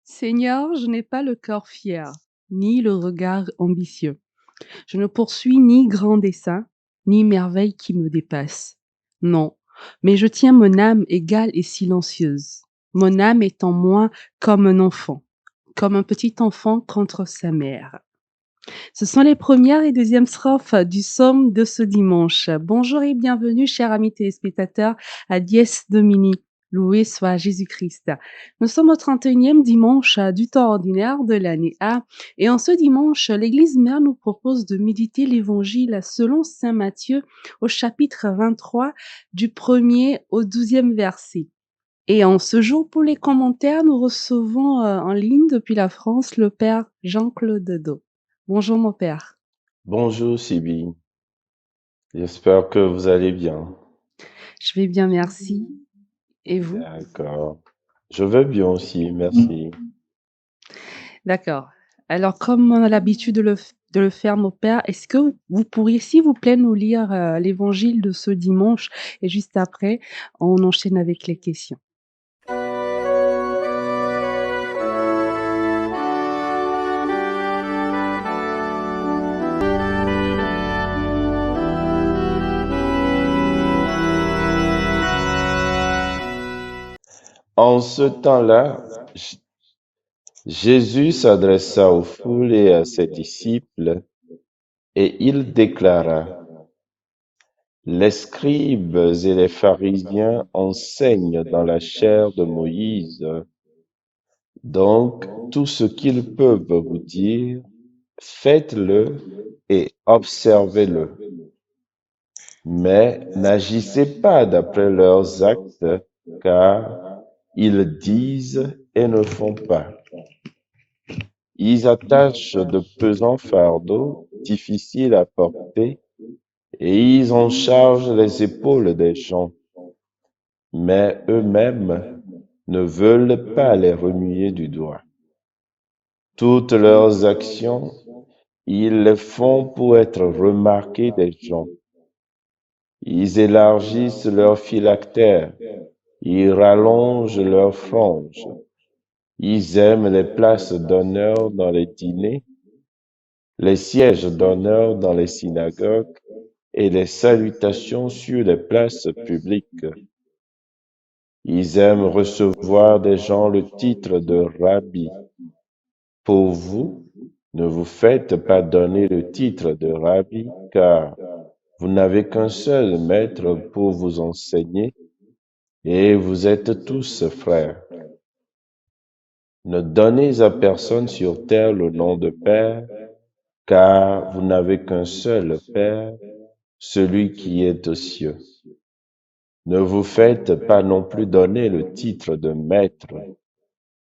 Seigneur, je n'ai pas le cœur fier, ni le regard ambitieux. Je ne poursuis ni grand dessein, ni merveille qui me dépasse. Non, mais je tiens mon âme égale et silencieuse. Mon âme est en moi comme un enfant, comme un petit enfant contre sa mère. Ce sont les premières et deuxièmes strophes du psaume de ce dimanche. Bonjour et bienvenue, chers amis téléspectateurs, à Dies Domini. Loué soit Jésus-Christ. Nous sommes au 31e dimanche du temps ordinaire de l'année A et en ce dimanche, l'Église mère nous propose de méditer l'Évangile selon Saint Matthieu au chapitre 23 du 1er au 12e verset. Et en ce jour, pour les commentaires, nous recevons en ligne depuis la France le Père Jean-Claude Do. Bonjour mon père. Bonjour Sibylle, j'espère que vous allez bien. Je vais bien, merci. Et vous? D'accord. Je vais bien aussi, merci. D'accord. Alors, comme on a l'habitude de le faire, mon père, est-ce que vous pourriez, s'il vous plaît, nous lire l'évangile de ce dimanche et juste après, on enchaîne avec les questions. En ce temps-là, Jésus s'adressa aux foules et à ses disciples, et il déclara, les scribes et les pharisiens enseignent dans la chair de Moïse, donc tout ce qu'ils peuvent vous dire, faites-le et observez-le. Mais n'agissez pas d'après leurs actes, car ils disent et ne font pas. Ils attachent de pesants fardeaux difficiles à porter et ils en chargent les épaules des gens, mais eux-mêmes ne veulent pas les remuer du doigt. Toutes leurs actions, ils les font pour être remarqués des gens. Ils élargissent leurs phylactères, ils rallongent leurs franges. Ils aiment les places d'honneur dans les dîners, les sièges d'honneur dans les synagogues et les salutations sur les places publiques. Ils aiment recevoir des gens le titre de rabbi. Pour vous, ne vous faites pas donner le titre de rabbi, car vous n'avez qu'un seul maître pour vous enseigner, et vous êtes tous frères. Ne donnez à personne sur terre le nom de Père, car vous n'avez qu'un seul Père, celui qui est aux cieux. Ne vous faites pas non plus donner le titre de Maître,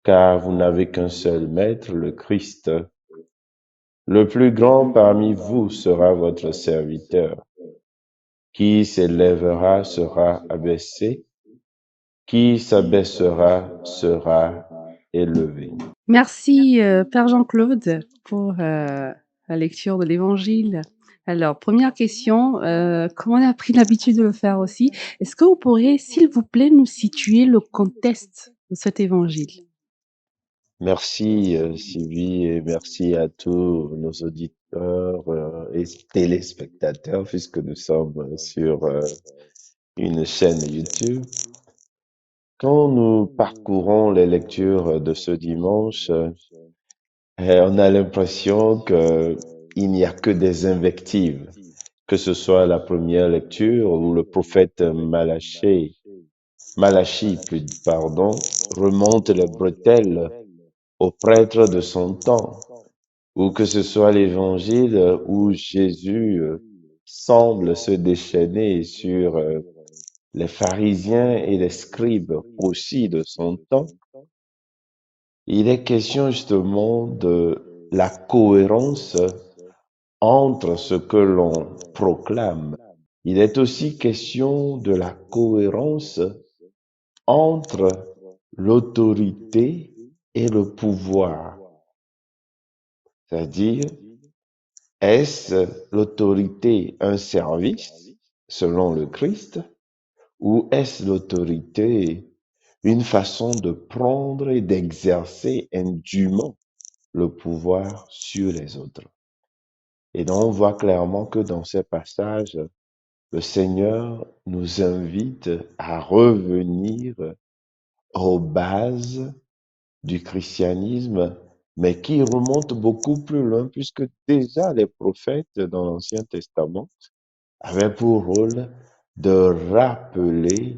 car vous n'avez qu'un seul Maître, le Christ. Le plus grand parmi vous sera votre serviteur. Qui s'élèvera sera abaissé, qui s'abaissera sera élevé. Merci, Père Jean-Claude, pour la lecture de l'Évangile. Alors, première question, comme on a pris l'habitude de le faire aussi, est-ce que vous pourriez, s'il vous plaît, nous situer le contexte de cet Évangile? Merci Sylvie et merci à tous nos auditeurs et téléspectateurs puisque nous sommes sur une chaîne YouTube. Quand nous parcourons les lectures de ce dimanche, on a l'impression que il n'y a que des invectives, que ce soit la première lecture où le prophète Malachie, remonte les bretelles aux prêtres de son temps, ou que ce soit l'évangile où Jésus semble se déchaîner sur les pharisiens et les scribes aussi de son temps. Il est question justement de la cohérence entre ce que l'on proclame. Il est aussi question de la cohérence entre l'autorité et le pouvoir. C'est-à-dire, est-ce l'autorité un service selon le Christ ou est-ce l'autorité une façon de prendre et d'exercer indûment le pouvoir sur les autres. Et donc, on voit clairement que dans ces passages, le Seigneur nous invite à revenir aux bases du christianisme, mais qui remonte beaucoup plus loin, puisque déjà les prophètes dans l'Ancien Testament avaient pour rôle de rappeler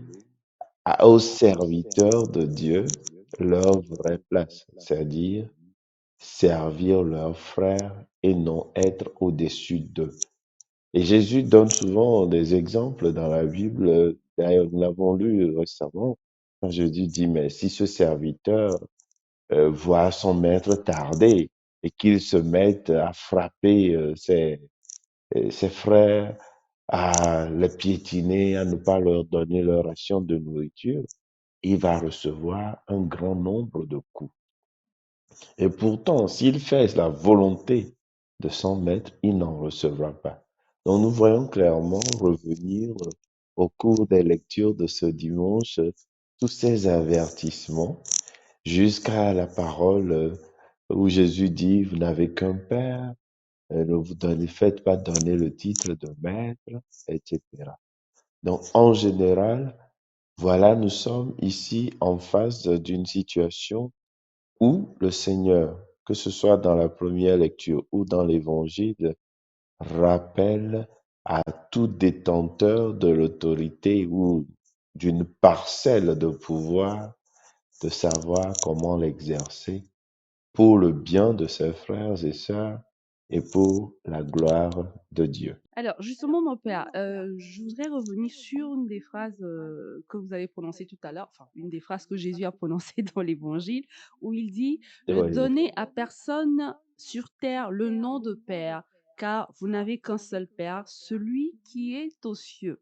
aux serviteurs de Dieu leur vraie place, c'est-à-dire servir leurs frères et non être au-dessus d'eux. Et Jésus donne souvent des exemples dans la Bible. D'ailleurs, nous l'avons lu récemment, quand Jésus dit, mais si ce serviteur voit son maître tarder et qu'il se mette à frapper ses frères, à les piétiner, à ne pas leur donner leur ration de nourriture, il va recevoir un grand nombre de coups. Et pourtant, s'il fait la volonté de son maître, il n'en recevra pas. Donc nous voyons clairement revenir au cours des lectures de ce dimanche tous ces avertissements jusqu'à la parole où Jésus dit, vous n'avez qu'un Père, ne vous faites pas donner le titre de maître, etc. Donc en général, voilà, nous sommes ici en face d'une situation où le Seigneur, que ce soit dans la première lecture ou dans l'Évangile, rappelle à tout détenteur de l'autorité ou d'une parcelle de pouvoir de savoir comment l'exercer pour le bien de ses frères et sœurs et pour la gloire de Dieu. Alors, justement, mon père, je voudrais revenir sur une des phrases que vous avez prononcées tout à l'heure, enfin, une des phrases que Jésus a prononcées dans l'Évangile, où il dit, ne Oui, donnez à personne sur terre le nom de Père, car vous n'avez qu'un seul Père, celui qui est aux cieux.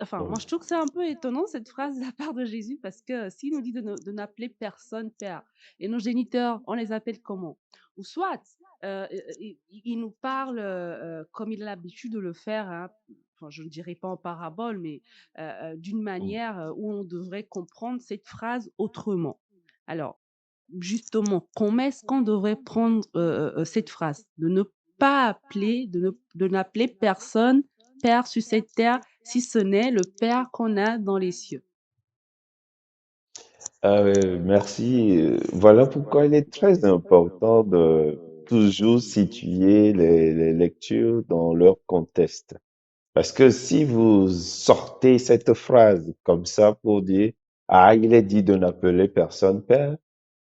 Enfin, moi, oui, je trouve que c'est un peu étonnant, cette phrase de la part de Jésus, parce que s'il nous dit de n'appeler personne Père, et nos géniteurs, on les appelle comment? Ou soit, il nous parle comme il a l'habitude de le faire, hein, enfin, je ne dirais pas en parabole, mais d'une mm. manière où on devrait comprendre cette phrase autrement. Alors, justement, comment est-ce qu'on devrait prendre cette phrase? De ne pas appeler, de n'appeler personne Père sur cette terre, si ce n'est le Père qu'on a dans les cieux. Merci. Voilà pourquoi il est très important de toujours situer les lectures dans leur contexte. Parce que si vous sortez cette phrase comme ça pour dire, ah, il est dit de n'appeler personne père,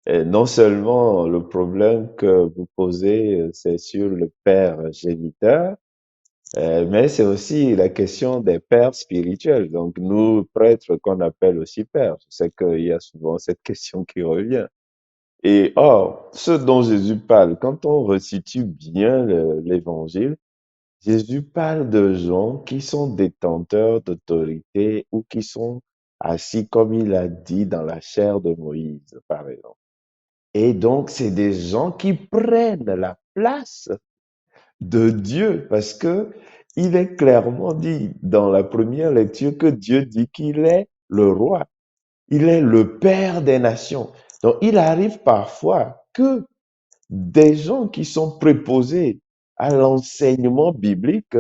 et non seulement le problème que vous posez, c'est sur le père géniteur, mais c'est aussi la question des pères spirituels. Donc, nous, prêtres qu'on appelle aussi pères, je sais qu'il y a souvent cette question qui revient. Et or, ce dont Jésus parle, quand on resitue bien l'évangile, Jésus parle de gens qui sont détenteurs d'autorité ou qui sont assis, comme il a dit, dans la chair de Moïse, par exemple. Et donc, c'est des gens qui prennent la place de Dieu parce que il est clairement dit dans la première lecture que Dieu dit qu'il est le roi. Il est le père des nations. Donc, il arrive parfois que des gens qui sont préposés à l'enseignement biblique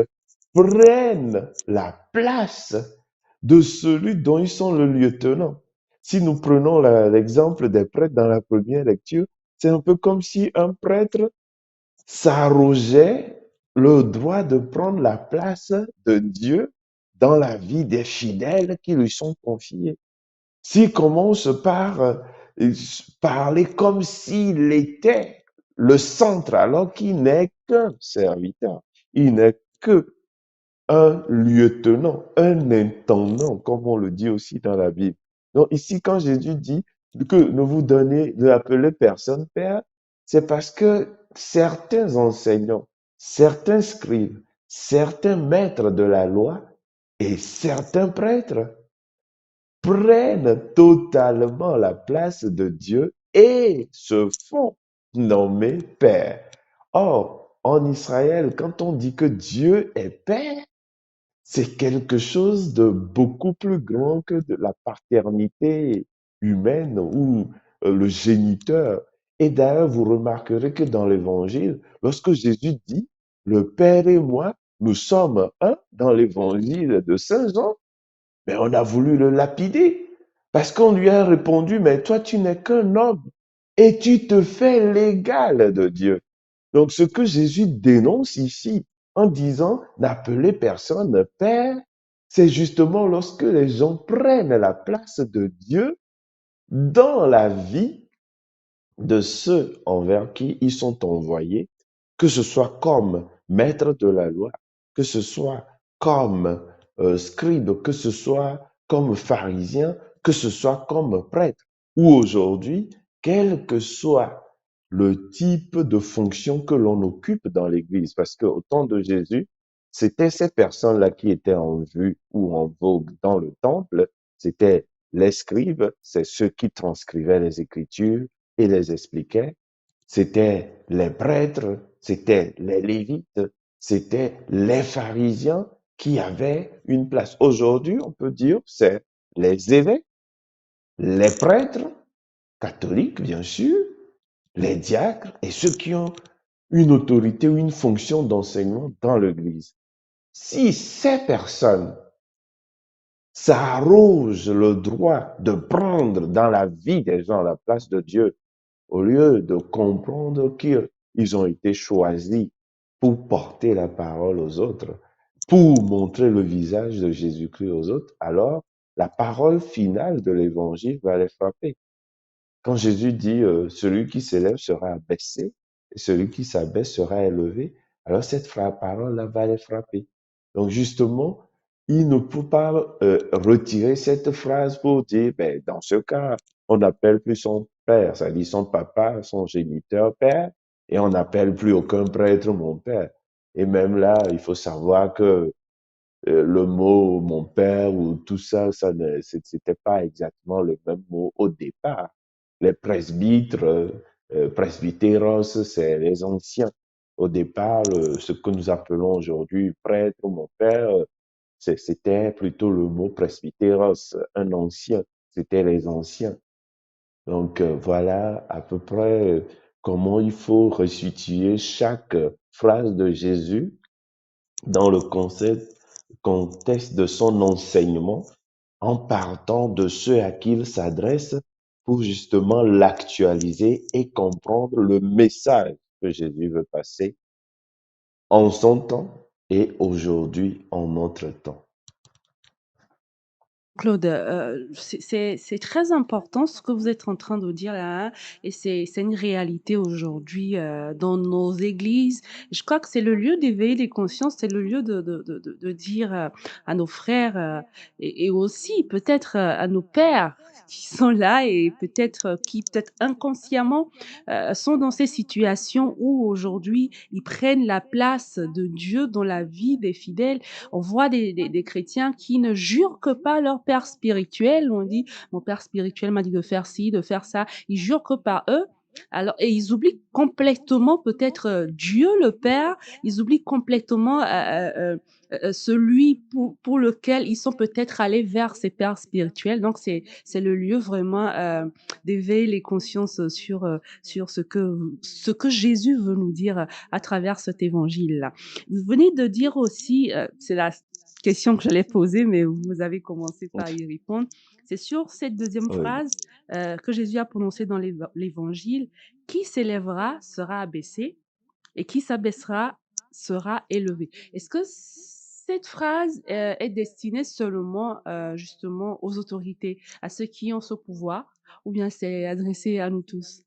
prennent la place de celui dont ils sont le lieutenant. Si nous prenons l'exemple des prêtres dans la première lecture, c'est un peu comme si un prêtre s'arrogeait le droit de prendre la place de Dieu dans la vie des fidèles qui lui sont confiés. S'il commence par parler comme s'il était le centre, alors qu'il n'est qu'un serviteur, il n'est que un lieutenant, un intendant, comme on le dit aussi dans la Bible. Donc ici, quand Jésus dit que ne vous donnez, ne appelez personne Père, c'est parce que certains enseignants, certains scribes, certains maîtres de la loi et certains prêtres prennent totalement la place de Dieu et se font nommer Père. Or, en Israël, quand on dit que Dieu est Père, c'est quelque chose de beaucoup plus grand que de la paternité humaine ou le géniteur. Et d'ailleurs, vous remarquerez que dans l'Évangile, lorsque Jésus dit, le Père et moi, nous sommes un dans l'Évangile de Saint Jean, mais on a voulu le lapider parce qu'on lui a répondu, mais toi, tu n'es qu'un homme et tu te fais l'égal de Dieu. Donc, ce que Jésus dénonce ici en disant n'appelez personne Père, c'est justement lorsque les gens prennent la place de Dieu dans la vie de ceux envers qui ils sont envoyés, que ce soit comme maître de la loi, que ce soit comme scribe, que ce soit comme pharisien, que ce soit comme prêtre, ou aujourd'hui, quel que soit le type de fonction que l'on occupe dans l'Église, parce qu'au temps de Jésus, c'était ces personnes-là qui étaient en vue ou en vogue dans le temple, c'était les scribes, c'est ceux qui transcrivaient les Écritures, et les expliquait. C'était les prêtres, c'était les lévites, c'était les pharisiens qui avaient une place. Aujourd'hui, on peut dire, c'est les évêques, les prêtres, catholiques bien sûr, les diacres et ceux qui ont une autorité ou une fonction d'enseignement dans l'Église. Si ces personnes s'arrogent le droit de prendre dans la vie des gens la place de Dieu, au lieu de comprendre qu'ils ont été choisis pour porter la parole aux autres, pour montrer le visage de Jésus-Christ aux autres, alors la parole finale de l'évangile va les frapper. Quand Jésus dit celui qui s'élève sera abaissé et celui qui s'abaisse sera élevé, alors cette parole-là va les frapper. Donc justement, il ne peut pas retirer cette phrase pour dire, ben, dans ce cas, on n'appelle plus son père, c'est-à-dire son papa, son géniteur père, et on n'appelle plus aucun prêtre mon père. Et même là, il faut savoir que le mot mon père ou tout ça, c'était pas exactement le même mot au départ. Les presbytres, presbyteros, c'est les anciens. Au départ, ce que nous appelons aujourd'hui prêtre, mon père, c'était plutôt le mot presbyteros, un ancien. C'était les anciens. Donc voilà à peu près comment il faut resituer chaque phrase de Jésus dans le contexte de son enseignement en partant de ceux à qui il s'adresse pour justement l'actualiser et comprendre le message que Jésus veut passer en son temps et aujourd'hui en notre temps. Claude, c'est très important ce que vous êtes en train de dire là, hein, et c'est une réalité aujourd'hui, dans nos églises. Je crois que c'est le lieu d'éveiller les consciences, c'est le lieu de dire, à nos frères, et aussi peut-être, à nos pères qui sont là et peut-être, qui peut-être inconsciemment, sont dans ces situations où aujourd'hui ils prennent la place de Dieu dans la vie des fidèles. On voit des chrétiens qui ne jurent que par leur père spirituel. On dit, mon père spirituel m'a dit de faire ci, de faire ça. Ils jurent que par eux. Alors, et ils oublient complètement peut-être Dieu le Père, ils oublient complètement celui pour lequel ils sont peut-être allés vers ces pères spirituels. Donc, c'est le lieu vraiment d'éveiller les consciences sur ce que Jésus veut nous dire à travers cet évangile-là. Vous venez de dire aussi, c'est la question que j'allais poser, mais vous avez commencé par y répondre. C'est sur cette deuxième Oui. phrase que Jésus a prononcée dans l'évangile, qui s'élèvera sera abaissé et qui s'abaissera sera élevé. Est-ce que cette phrase est destinée seulement justement aux autorités, à ceux qui ont ce pouvoir, ou bien c'est adressé à nous tous?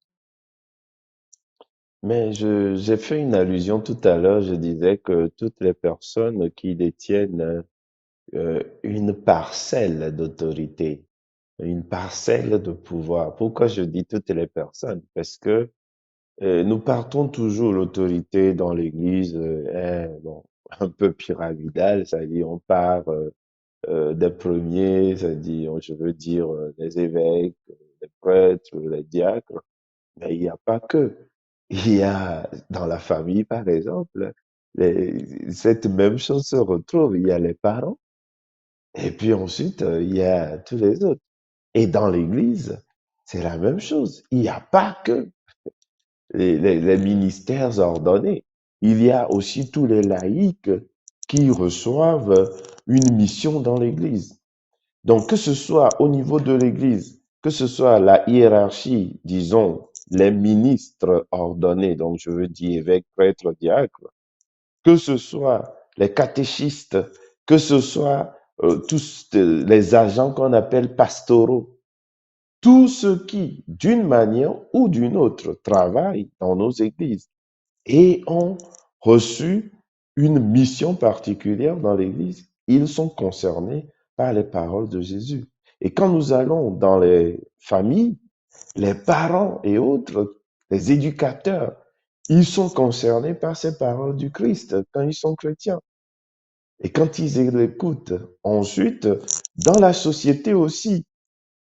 Mais j'ai fait une allusion tout à l'heure, je disais que toutes les personnes qui détiennent une parcelle d'autorité, une parcelle de pouvoir. Pourquoi je dis toutes les personnes? Parce que nous partons toujours, l'autorité dans l'Église est bon, un peu pyramidale, c'est-à-dire on part des premiers, c'est-à-dire je veux dire les évêques, les prêtres, les diacres, mais il n'y a pas que. Il y a dans la famille, par exemple, cette même chose se retrouve. Il y a les parents et puis ensuite, il y a tous les autres. Et dans l'Église, c'est la même chose. Il n'y a pas que les ministères ordonnés. Il y a aussi tous les laïcs qui reçoivent une mission dans l'Église. Donc, que ce soit au niveau de l'Église, que ce soit la hiérarchie, disons, les ministres ordonnés, donc je veux dire évêques, prêtres, diacres, que ce soit les catéchistes, que ce soit tous les agents qu'on appelle pastoraux, tous ceux qui, d'une manière ou d'une autre, travaillent dans nos églises et ont reçu une mission particulière dans l'Église, ils sont concernés par les paroles de Jésus. Et quand nous allons dans les familles, les parents et autres, les éducateurs, ils sont concernés par ces paroles du Christ quand ils sont chrétiens. Et quand ils l'écoutent, ensuite, dans la société aussi,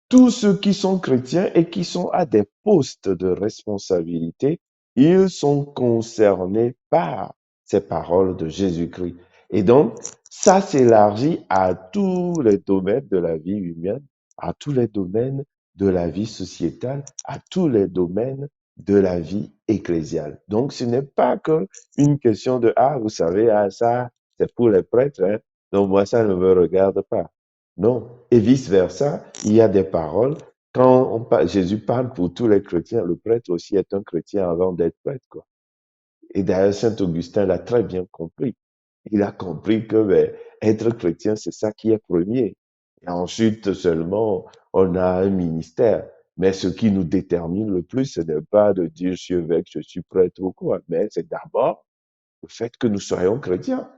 tous ceux qui sont chrétiens et qui sont à des postes de responsabilité, ils sont concernés par ces paroles de Jésus-Christ. Et donc, ça s'élargit à tous les domaines de la vie humaine, à tous les domaines de la vie sociétale, à tous les domaines de la vie ecclésiale. Donc, ce n'est pas que une question de, ah, vous savez, ah, ça, c'est pour les prêtres, hein, donc moi, ça ne me regarde pas. Non. Et vice-versa, il y a des paroles. Quand Jésus parle pour tous les chrétiens, le prêtre aussi est un chrétien avant d'être prêtre, quoi. Et d'ailleurs, Saint Augustin l'a très bien compris. Il a compris que être chrétien, c'est ça qui est premier. Et ensuite seulement, on a un ministère. Mais ce qui nous détermine le plus, ce n'est pas de dire je suis évêque, je suis prêtre ou quoi, mais c'est d'abord le fait que nous soyons chrétiens.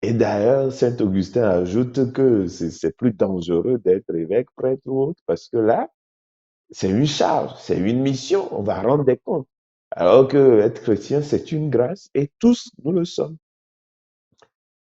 Et d'ailleurs, Saint Augustin ajoute que c'est plus dangereux d'être évêque, prêtre ou autre, parce que là, c'est une charge, c'est une mission, on va rendre des comptes. Alors que être chrétien, c'est une grâce et tous nous le sommes.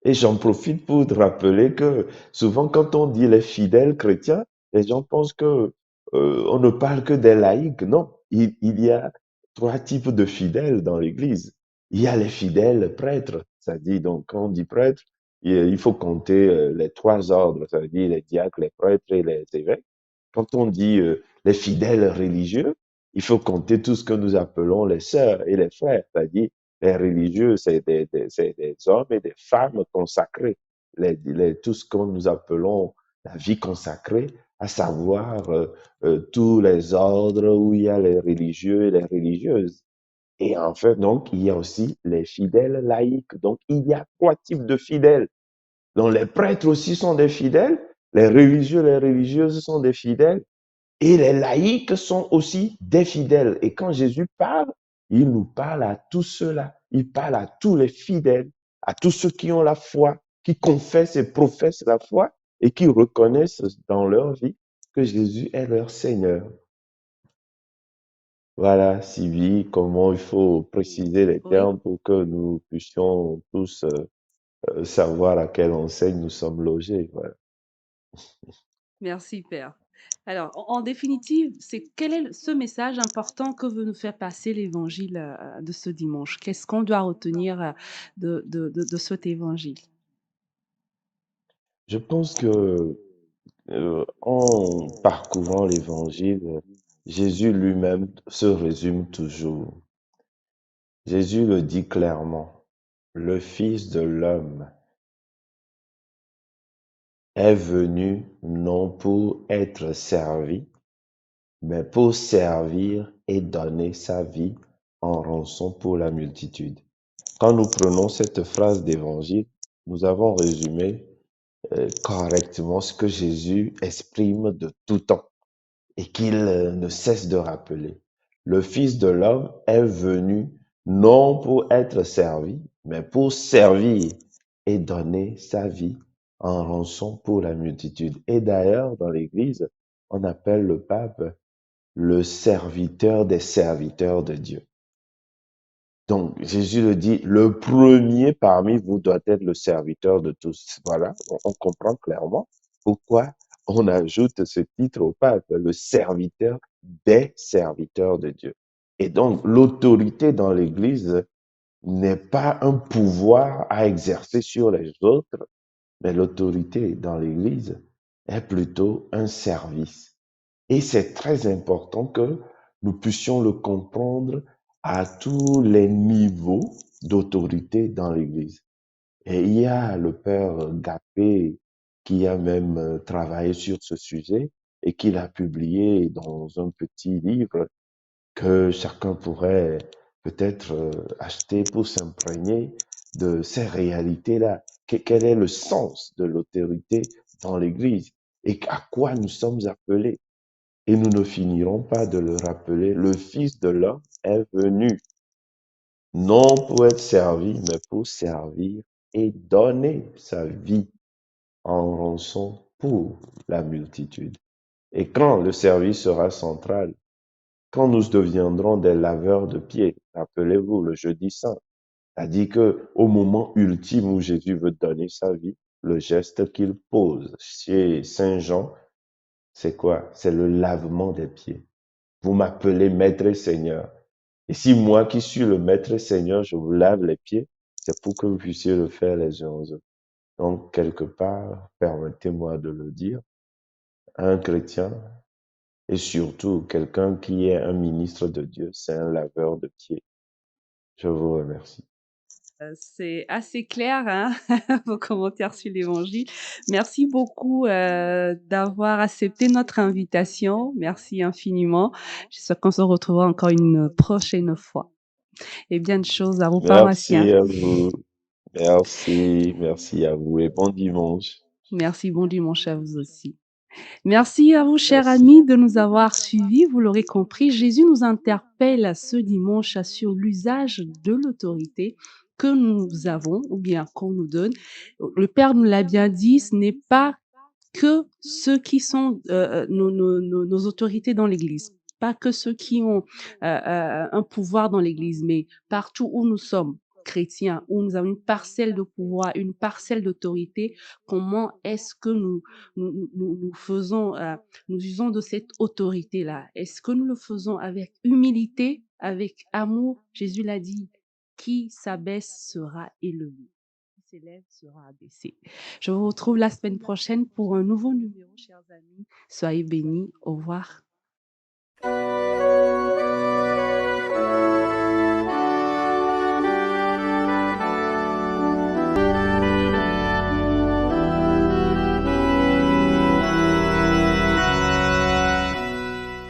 Et j'en profite pour te rappeler que souvent quand on dit les fidèles chrétiens, les gens pensent que on ne parle que des laïcs. Non, il y a trois types de fidèles dans l'Église. Il y a les fidèles prêtres, ça dit donc quand on dit prêtre, il faut compter les trois ordres, ça veut dire les diacres, les prêtres et les évêques. Quand on dit les fidèles religieux, il faut compter tout ce que nous appelons les sœurs et les frères, c'est-à-dire les religieux, c'est des hommes et des femmes consacrés. Tout ce que nous appelons la vie consacrée, à savoir tous les ordres où il y a les religieux et les religieuses. Et en fait, donc, il y a aussi les fidèles laïcs. Donc, il y a trois types de fidèles. Donc, les prêtres aussi sont des fidèles, les religieux, les religieuses sont des fidèles, et les laïcs sont aussi des fidèles. Et quand Jésus parle, il nous parle à tous ceux-là. Il parle à tous les fidèles, à tous ceux qui ont la foi, qui confessent et professent la foi et qui reconnaissent dans leur vie que Jésus est leur Seigneur. Voilà, Sylvie, comment il faut préciser les Oui, termes pour que nous puissions tous savoir à quelle enseigne nous sommes logés. Voilà. merci Père. Alors, en définitive, c'est quel est ce message important que veut nous faire passer l'Évangile de ce dimanche? Qu'est-ce qu'on doit retenir de cet Évangile? Je pense que en parcourant l'Évangile, Jésus lui-même se résume toujours. Jésus le dit clairement, le Fils de l'homme est venu non pour être servi, mais pour servir et donner sa vie en rançon pour la multitude. Quand nous prenons cette phrase d'évangile, nous avons résumé correctement ce que Jésus exprime de tout temps et qu'il ne cesse de rappeler. Le Fils de l'homme est venu non pour être servi, mais pour servir et donner sa vie en rançon pour la multitude. Et d'ailleurs, dans l'Église, on appelle le pape le serviteur des serviteurs de Dieu. Donc, Jésus le dit, le premier parmi vous doit être le serviteur de tous. Voilà, on comprend clairement pourquoi on ajoute ce titre au pape, le serviteur des serviteurs de Dieu. Et donc, l'autorité dans l'Église n'est pas un pouvoir à exercer sur les autres, mais l'autorité dans l'Église est plutôt un service. Et c'est très important que nous puissions le comprendre à tous les niveaux d'autorité dans l'Église. Et il y a le père Gapé qui a même travaillé sur ce sujet et qui l'a publié dans un petit livre que chacun pourrait peut-être acheter pour s'imprégner de ces réalités-là. Quel est le sens de l'autorité dans l'Église et à quoi nous sommes appelés? Et nous ne finirons pas de le rappeler. Le Fils de l'homme est venu, non pour être servi, mais pour servir et donner sa vie en rançon pour la multitude. Et quand le service sera central, quand nous deviendrons des laveurs de pieds, rappelez-vous le jeudi saint, a dit que au moment ultime où Jésus veut donner sa vie, le geste qu'il pose chez Saint Jean, c'est quoi? C'est le lavement des pieds. Vous m'appelez maître et seigneur. Et si moi qui suis le maître et seigneur, je vous lave les pieds, c'est pour que vous puissiez le faire les uns aux autres. Donc, quelque part, permettez-moi de le dire, un chrétien et surtout quelqu'un qui est un ministre de Dieu, c'est un laveur de pieds. Je vous remercie. C'est assez clair, hein, vos commentaires sur l'Évangile. Merci beaucoup d'avoir accepté notre invitation. Merci infiniment. J'espère qu'on se retrouvera encore une prochaine fois. Et bien de choses à vous Merci paroissiens. à vous. Merci à vous et bon dimanche. Merci, bon dimanche à vous aussi. Merci à vous, chers Merci. amis, de nous avoir suivis. Vous l'aurez compris, Jésus nous interpelle ce dimanche sur l'usage de l'autorité que nous avons ou bien qu'on nous donne. Le Père nous l'a bien dit, ce n'est pas que ceux qui sont nos autorités dans l'Église, pas que ceux qui ont un pouvoir dans l'Église, mais partout où nous sommes chrétiens, où nous avons une parcelle de pouvoir, une parcelle d'autorité, comment est-ce que nous faisons, nous usons de cette autorité-là? Est-ce que nous le faisons avec humilité, avec amour? Jésus l'a dit, qui s'abaisse sera élevé, qui s'élève sera abaissé. Je vous retrouve la semaine prochaine pour un nouveau numéro, chers amis. Soyez bénis. Au revoir.